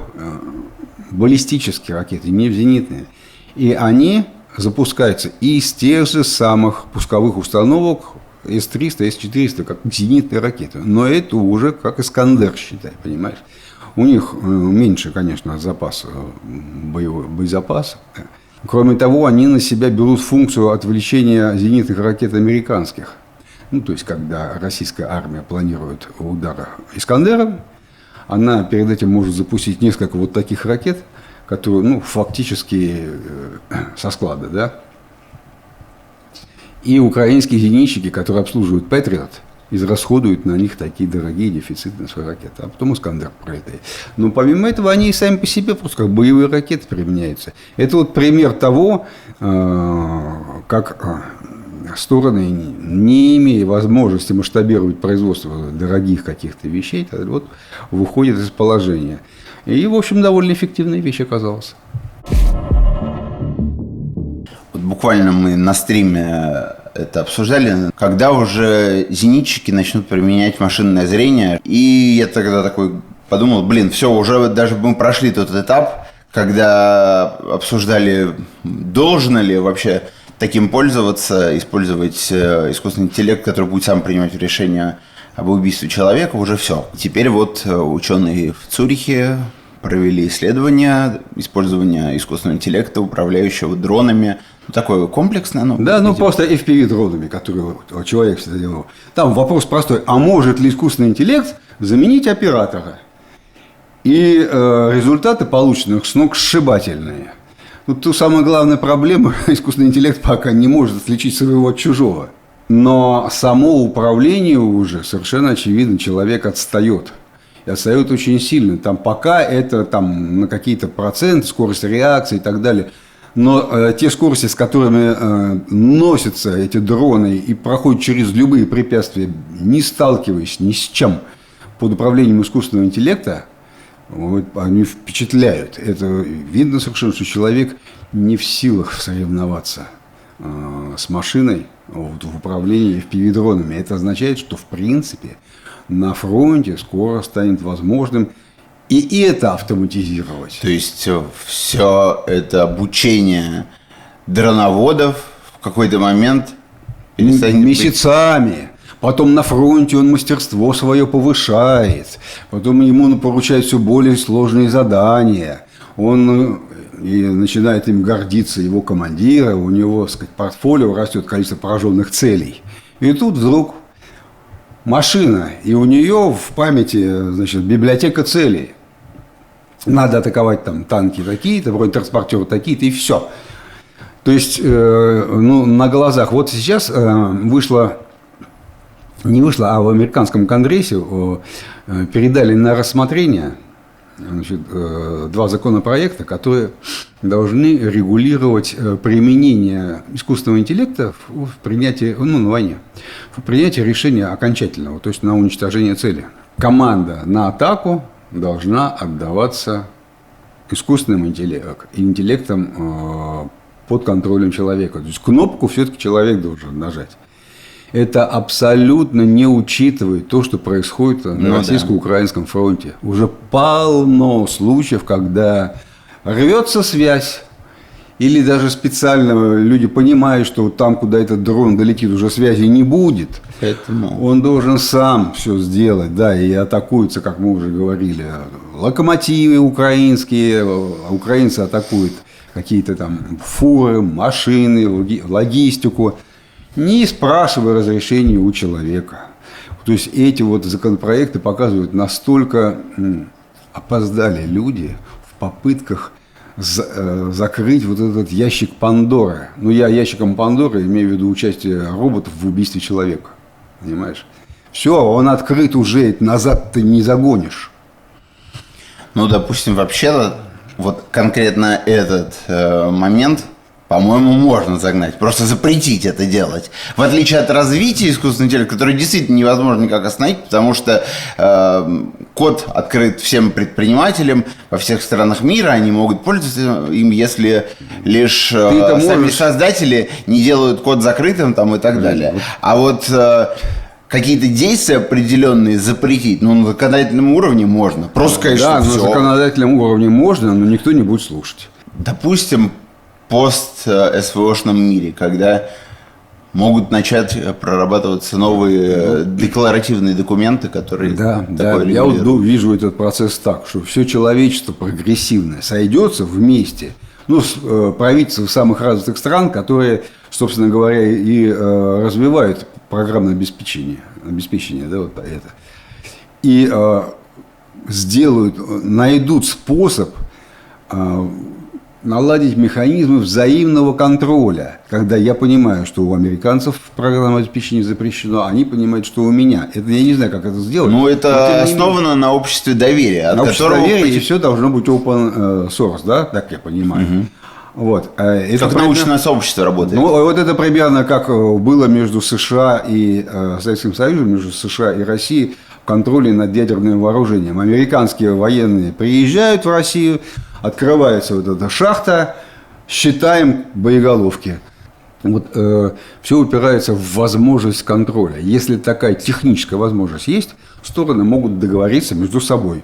баллистические ракеты, не в зенитные. И они запускаются из тех же самых пусковых установок С-300, С-400, как зенитные ракеты. Но это уже как Искандер, считай, понимаешь? У них меньше, конечно, запас, боевой боезапас. Кроме того, они на себя берут функцию отвлечения зенитных ракет американских. Ну, то есть, когда российская армия планирует удар Искандером, она перед этим может запустить несколько вот таких ракет, которые, ну, фактически со склада, да. И украинские зенитчики, которые обслуживают Патриот, израсходуют на них такие дорогие дефицитные свои ракеты, а потом Искандер пролетает. Но помимо этого, они и сами по себе просто как боевые ракеты применяются. Это вот пример того, как стороны, не имея возможности масштабировать производство дорогих каких-то вещей, вот выходят из положения. И, в общем, довольно эффективная вещь оказалась. Вот буквально мы на стриме это обсуждали, когда уже зенитчики начнут применять машинное зрение. И я тогда такой подумал, блин, все, уже даже мы прошли тот этап, когда обсуждали, должно ли вообще таким пользоваться, использовать искусственный интеллект, который будет сам принимать решения об убийстве человека, уже все. Теперь вот ученые в Цюрихе провели исследование использования искусственного интеллекта, управляющего дронами. Такое комплексное. Ну, да, ну просто FPV-дронами, которые человек всегда делал. Там вопрос простой. А может ли искусственный интеллект заменить оператора? И результаты полученных сногсшибательные. Тут самая главная проблема, искусственный интеллект пока не может отличить своего от чужого. Но само управление уже, совершенно очевидно, человек отстает. И отстает очень сильно. Там пока это там, на какие-то проценты, скорость реакции и так далее. Но те скорости, с которыми носятся эти дроны и проходят через любые препятствия, не сталкиваясь ни с чем, под управлением искусственного интеллекта, вот, они впечатляют. Это видно совершенно, что человек не в силах соревноваться с машиной вот, в управлении FPV-дронами. Это означает, что в принципе на фронте скоро станет возможным и это автоматизировать. То есть все это обучение дроноводов в какой-то момент месяцами. Потом на фронте он мастерство свое повышает. Потом ему поручают все более сложные задания. Он и начинает им гордиться его командира. У него, так сказать, портфолио растет количество пораженных целей. И тут вдруг машина, и у нее в памяти, значит, библиотека целей. Надо атаковать там танки такие-то, бронетранспортеры такие-то, и все. То есть, на глазах. Вот сейчас не вышло, а в американском конгрессе передали на рассмотрение, значит, 2 законопроекта, которые должны регулировать применение искусственного интеллекта в принятии, на войне, в принятии решения окончательного, то есть на уничтожение цели. Команда на атаку должна отдаваться искусственным интеллектом под контролем человека. То есть кнопку все-таки человек должен нажать. Это абсолютно не учитывает то, что происходит на российско-украинском фронте. Уже полно случаев, когда рвется связь, или даже специально люди понимают, что там, куда этот дрон долетит, уже связи не будет. Поэтому он должен сам все сделать, да, и атакуются, как мы уже говорили, локомотивы украинские, украинцы атакуют какие-то там фуры, машины, логистику, не спрашивая разрешения у человека. То есть эти вот законопроекты показывают, настолько опоздали люди в попытках закрыть вот этот ящик Пандоры. Ну, я ящиком Пандоры имею в виду участие роботов в убийстве человека. Понимаешь? Все, он открыт уже, назад ты не загонишь. Ну, допустим, вообще, вот конкретно этот момент, по-моему, можно загнать. Просто запретить это делать. В отличие от развития искусственного интеллекта, который действительно невозможно никак остановить, потому что код открыт всем предпринимателям во всех странах мира, они могут пользоваться им, если лишь сами создатели не делают код закрытым там, и так далее. А вот какие-то действия определенные запретить, на законодательном уровне можно. Просто сказать, да, что на все. законодательном уровне можно, но никто не будет слушать. Допустим, пост-СВОшном мире, когда могут начать прорабатываться новые декларативные документы, которые я вот вижу этот процесс так, что все человечество прогрессивное сойдется вместе, правительства самых развитых стран, которые, собственно говоря, и развивают программное обеспечение, да, вот это, и найдут способ наладить механизмы взаимного контроля. Когда я понимаю, что у американцев программное обеспечение запрещено, они понимают, что у меня. Это я не знаю, как это сделать. Это основано на обществе доверия. На обществе доверия, и все должно быть open source, да, так я понимаю. Угу. Вот. Это как научное сообщество работает. Вот это примерно как было между США и Советским Союзом, между США и Россией в контроле над ядерным вооружением. Американские военные приезжают в Россию, открывается вот эта шахта, считаем боеголовки. Вот, все упирается в возможность контроля. Если такая техническая возможность есть, стороны могут договориться между собой.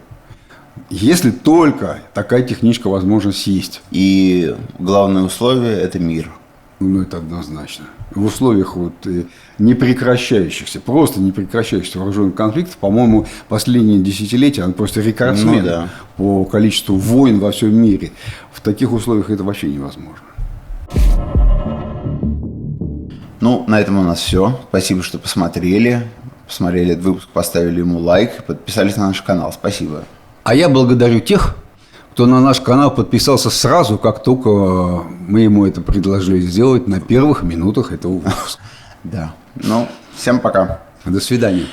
Если только такая техническая возможность есть. И главное условие – это мир. Это однозначно. В условиях просто непрекращающихся вооруженных конфликтов, по-моему, последние десятилетия, он просто рекордсмен по количеству войн во всем мире. В таких условиях это вообще невозможно. На этом у нас все. Спасибо, что посмотрели этот выпуск, поставили ему лайк, подписались на наш канал. Спасибо. А я благодарю тех, кто на наш канал подписался сразу, как только мы ему это предложили сделать на первых минутах этого выпуска. Да. Всем пока. До свидания.